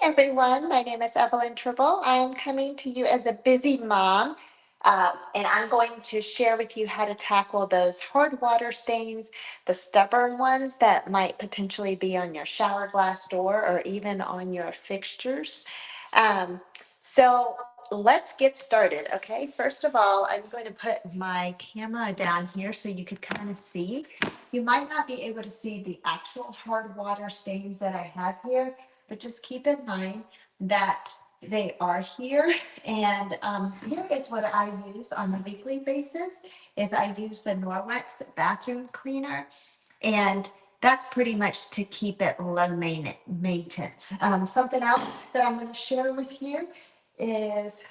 everyone. My name is Evelyn Tribble. I am coming to you as a busy mom, and I'm going to share with you how to tackle those hard water stains, the stubborn ones that might potentially be on your shower glass door or even on your fixtures. Um, so let's get started, okay? First of all, I'm going to put my camera down here so you could kind of see. You might not be able to see the actual hard water stains that I have here, but just keep in mind that they are here. And here is what I use on a weekly basis is I use the Norwex bathroom cleaner. And that's pretty much to keep it low maintenance. Something else that I'm going to share with you is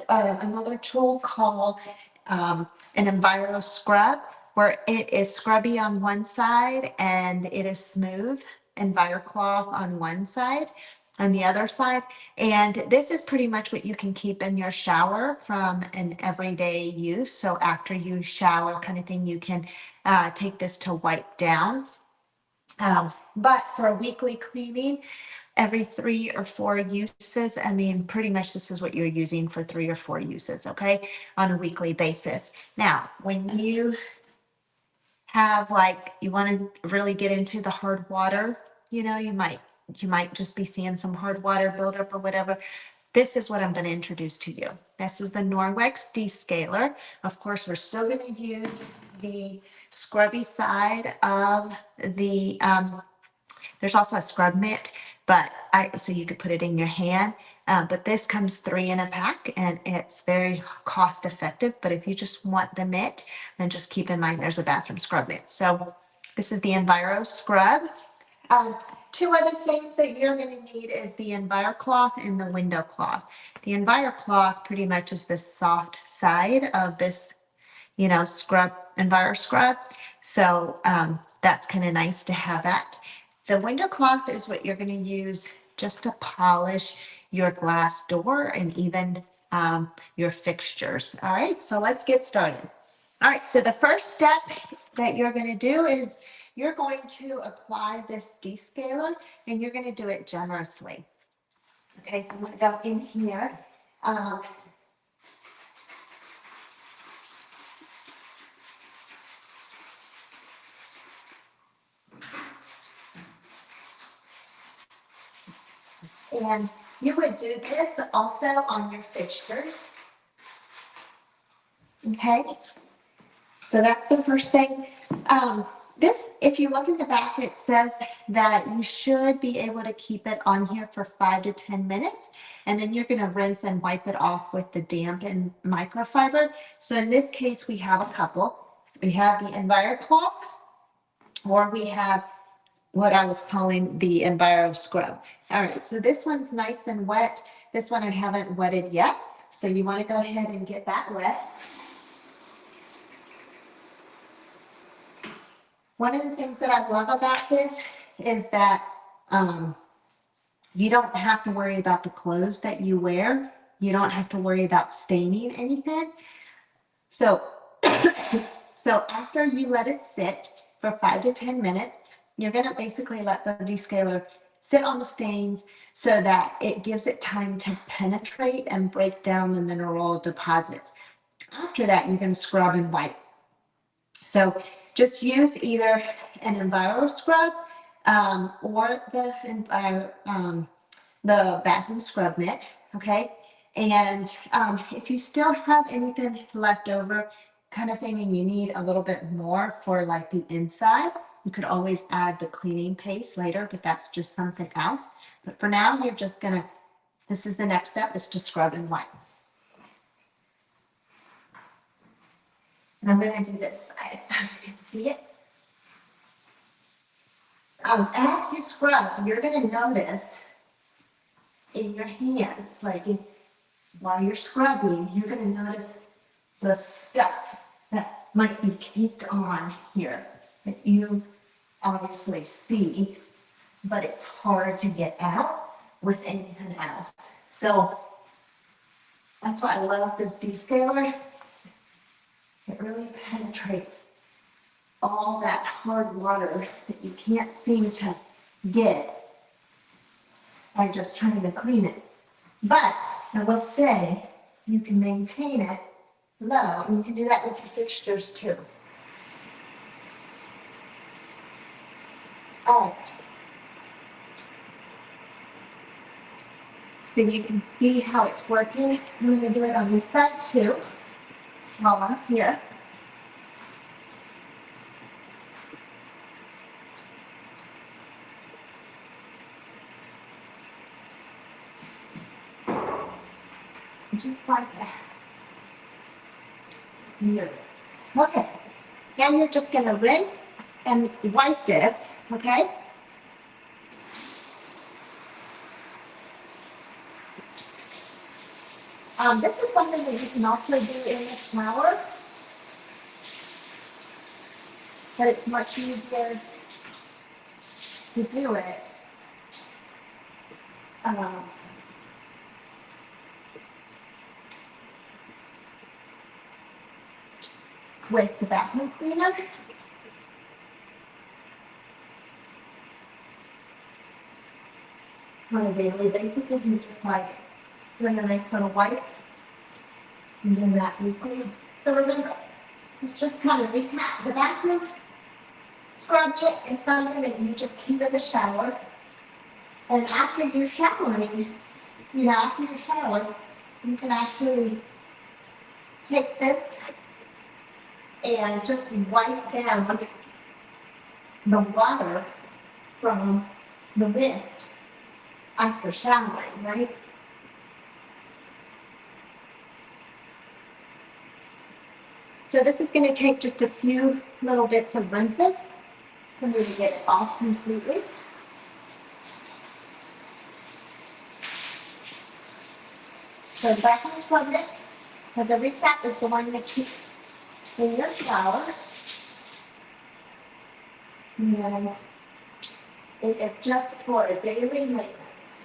another tool called an Enviro Scrub, where it is scrubby on one side and it is smooth EnviroCloth on one side. On the other side, and this is pretty much what you can keep in your shower from an everyday use. So after you shower, kind of thing, you can take this to wipe down. But for a weekly cleaning, every 3 or 4 uses, I mean, pretty much this is what you're using for 3 or 4 uses, okay, on a weekly basis. Now, when you have like, you want to really get into the hard water, you might just be seeing some hard water buildup or whatever. This is what I'm going to introduce to you. This is the Norwex Descaler. Of course, we're still going to use the scrubby side of the, there's also a scrub mitt, so you could put it in your hand. But this comes 3 in a pack and it's very cost effective. But if you just want the mitt, then just keep in mind there's a bathroom scrub mitt. So this is the Enviro Scrub. Um, 2 other things that you're going to need is the EnviroCloth and the window cloth. The EnviroCloth pretty much is the soft side of this, scrub, Enviro Scrub. So that's kind of nice to have that. The window cloth is what you're going to use just to polish your glass door and even your fixtures. All right, so let's get started. All right, so the first step that you're going to do is you're going to apply this descaler and you're going to do it generously. Okay, so I'm going to go in here. And you would do this also on your fixtures. Okay, so that's the first thing. This, if you look at the back, it says that you should be able to keep it on here for 5 to 10 minutes. And then you're going to rinse and wipe it off with the damp and microfiber. So in this case, we have a couple. We have the EnviroCloth, or we have what I was calling the Enviro Scrub. All right, so this one's nice and wet. This one I haven't wetted yet. So you want to go ahead and get that wet. One of the things that I love about this is that you don't have to worry about the clothes that you wear. You don't have to worry about staining anything. So, so after you let it sit for 5 to 10 minutes, you're going to basically let the descaler sit on the stains so that it gives it time to penetrate and break down the mineral deposits. After that, you're going to scrub and wipe. So just use either an Enviro Scrub or the bathroom scrub mitt, okay? And if you still have anything left over kind of thing and you need a little bit more for like the inside, you could always add the cleaning paste later, but that's just something else. But for now, you're just gonna, this is the next step, is to scrub and wipe. And I'm gonna do this side so you can see it. As you scrub, you're gonna notice in your hands, like while you're scrubbing, you're gonna notice the stuff that might be caked on here that you obviously see, but it's hard to get out with anything else. So that's why I love this descaler. It really penetrates all that hard water that you can't seem to get by just trying to clean it. But I will say you can maintain it low, and you can do that with your fixtures too. All right. So you can see how it's working. I'm going to do it on this side too, while I'm here. Just like that. It's near it. Okay. Now you're just going to rinse and wipe this, okay? This is something that you can also do in the shower, but it's much easier to do it um, with the bathroom cleaner. On a daily basis, if you just like doing a nice little wipe and doing that weekly. So remember, it's just kind of recap. The bathroom scrub kit is something that you just keep in the shower. And after you're showering, after you shower, you can actually take this and just wipe down the water from the mist after showering, right? So this is going to take just a few little bits of rinses for me to get it off completely. So the bathroom scrub kit, the recap is the one that you keep in your shower. And it is just for a daily maintenance.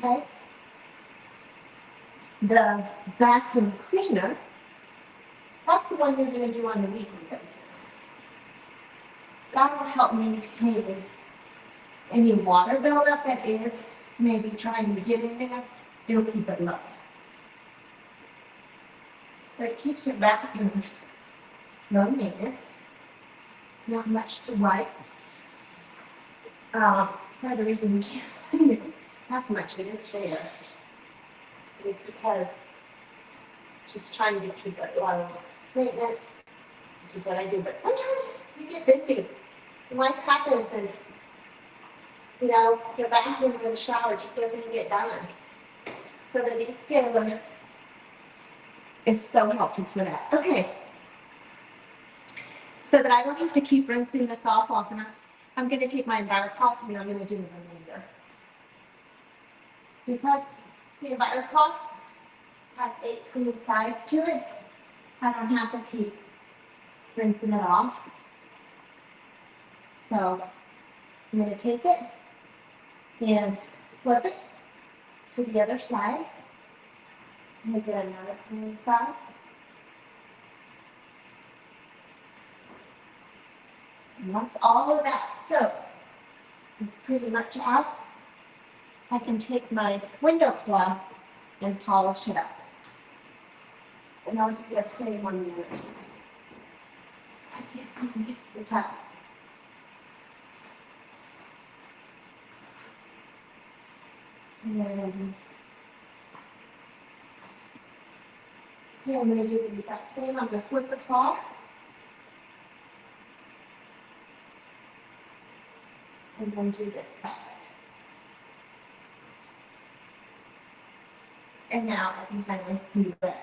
Okay? The bathroom cleaner, that's the one you're going to do on a weekly basis. That will help maintain any water buildup that is maybe trying to get in there. It'll keep it low. So it keeps your bathroom low maintenance, not much to wipe. Part of the reason you can't see it as much it is there is because just trying to keep it low maintenance. This is what I do, but sometimes you get busy. Life happens, and the bathroom or the shower just doesn't get done. So the descaler is so helpful for that. Okay. So that I don't have to keep rinsing this off often, I'm going to take my EnviroCloth and I'm going to do the remainder. Because the EnviroCloth has 8 clean sides to it, I don't have to keep rinsing it off. So I'm going to take it and flip it to the other side and get another clean side. And once all of that soap is pretty much out, I can take my window cloth and polish it up. And I'll do the same on the other side. I can't seem to get to the top. And then I'm going to do the exact same. I'm going to flip the cloth. And then do this side. And now I can finally see where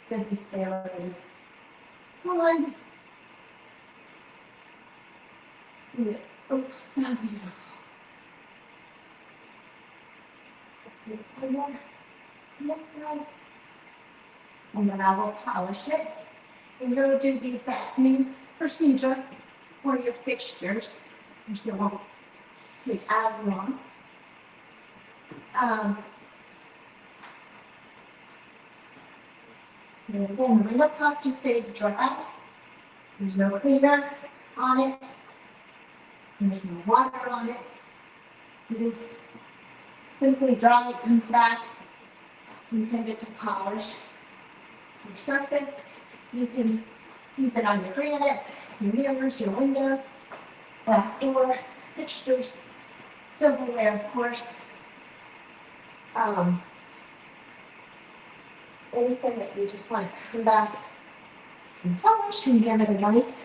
the descaler is on. It looks so beautiful. One more on this side. And then I will polish it. And you'll do the exact same procedure for your fixtures. So it won't take as long. And again, the window cloth just stays dry. There's no cleaner on it. There's no water on it. It is simply dry, it comes back, intended to polish your surface. You can use it on your granites, your mirrors, your windows, glass door, fixtures, silverware, of course. Um, Anything that you just want to come back and polish and give it a nice.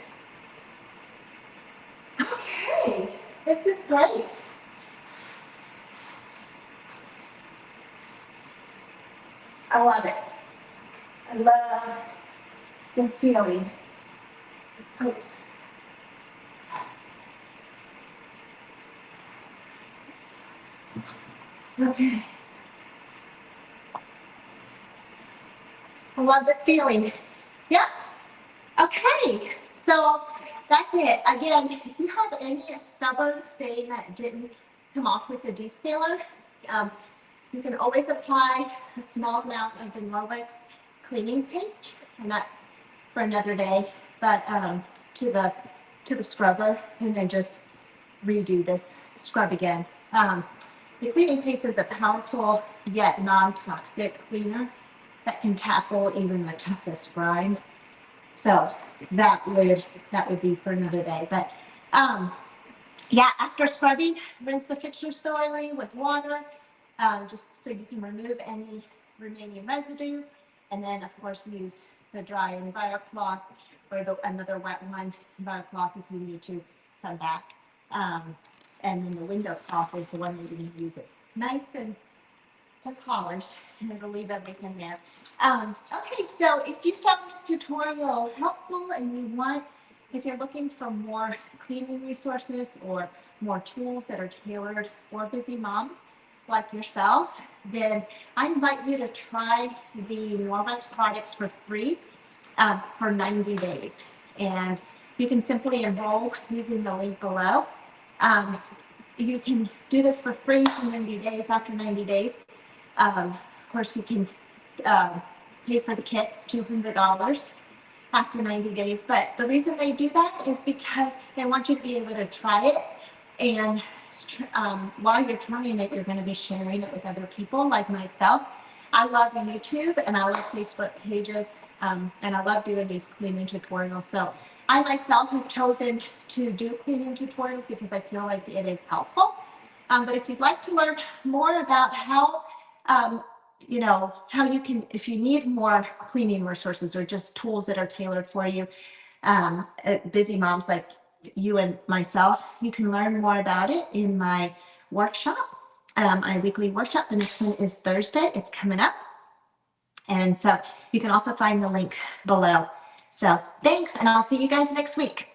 Okay, this is great. I love it. I love this feeling. Oops. Okay. I love this feeling. Yeah. Okay. So that's it. Again, if you have any stubborn stain that didn't come off with the descaler, um, you can always apply a small amount of the Norwex cleaning paste, and that's for another day. But to the scrubber, and then just redo this scrub again. The cleaning paste is a powerful yet non-toxic cleaner that can tackle even the toughest grime. So that would be for another day. But yeah, after scrubbing, rinse the fixtures thoroughly with water, just so you can remove any remaining residue. And then, of course, use the dry EnviroCloth or another wet one, EnviroCloth, if you need to come back. And then the window cloth is the one that you're going to use it nice and to polish, and it'll leave everything there. Okay, so if you found this tutorial helpful and you want, if you're looking for more cleaning resources or more tools that are tailored for busy moms like yourself, then I invite you to try the Norwex products for free for 90 days. And you can simply enroll using the link below. You can do this for free for 90 days. After 90 days, of course, you can pay for the kits, $200 after 90 days. But the reason they do that is because they want you to be able to try it. And while you're trying it, you're going to be sharing it with other people like myself. I love YouTube and I love Facebook pages, and I love doing these cleaning tutorials. So I myself have chosen to do cleaning tutorials because I feel like it is helpful. But if you'd like to learn more about how, how you can, if you need more cleaning resources or just tools that are tailored for you, busy moms like you and myself, you can learn more about it in my workshop, my weekly workshop. The next one is Thursday. It's coming up. And so you can also find the link below. So thanks, and I'll see you guys next week.